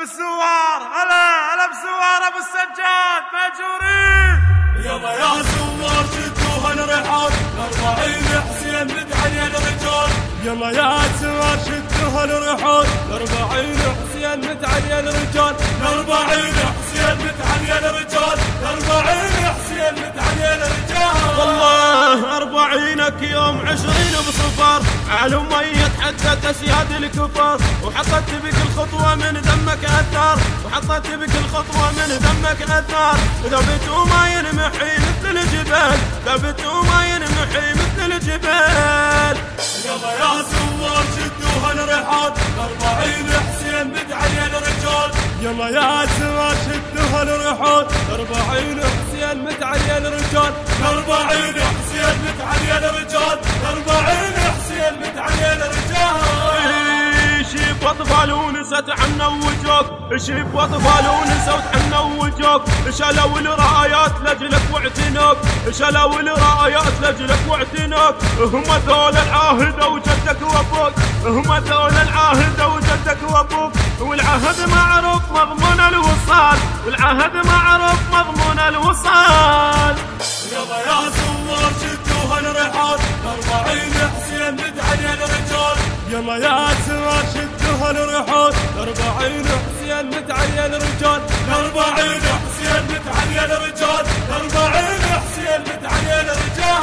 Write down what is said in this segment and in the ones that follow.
بالسوار، هلا بالسوار ابو السجاد ماجورين. يلا يا سوار شدوا هالرحال، 40 حسين مدعي الرجال. يلا يا سوار شدوا هالرحال، 40 حسين مدعي الرجال. 40 حسين مدعي الرجال. 40 حسين مدعي الرجال. والله 40 يوم 20 بصفار، على مية حدد اسياد الكفار، وحطت بك الخطوة من دمك اثار، وحطت بك الخطوة من دمك اثار، ذبت وما ينمحي مثل الجبال، ذبت وما ينمحي مثل الجبال. يلا يا سوار شدوا هالرحال، 40 حسين مدعي الرجال. يلا يا سوار شدوا هالرحال، 40 حسين مدعي الرجال. 40 حسين مدعي الرجال. 40 حسين مدعي الرجال. شيب اطفال ونست عنا وجوك، شيب اطفال ونسوت عنا وجوك، شالوا الرايات لاجلك واعتنوك، شالوا الرايات لاجلك واعتنوك. هم ذول العاهد وجدك وابوك، هم ذول العاهد وجدك وابوك، والعهد معروف مضمون الوصال، والعهد معروف مضمون الوصال. يلا يا سوار شدوا هالرحال، 40 حسين مدعي الرجال. يلا يا سوار شدوا هالرحال، 40 حسين مدعي الرجال. 40 حسين مدعي الرجال. 40 حسين مدعي الرجال.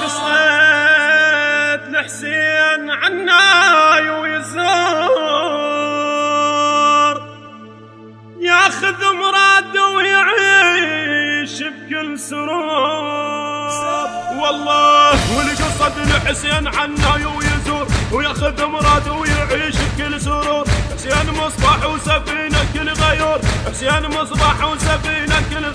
قصيت لحسين عناي ويزور، ياخذ مراده ويعيش بكل سرور. والله والقصد لحسين عناي ويزور، وياخذ مراده ويعيش بكل سرور. حسين مصباح وسفينة كل غيور، حسين مصباح وسفينة كل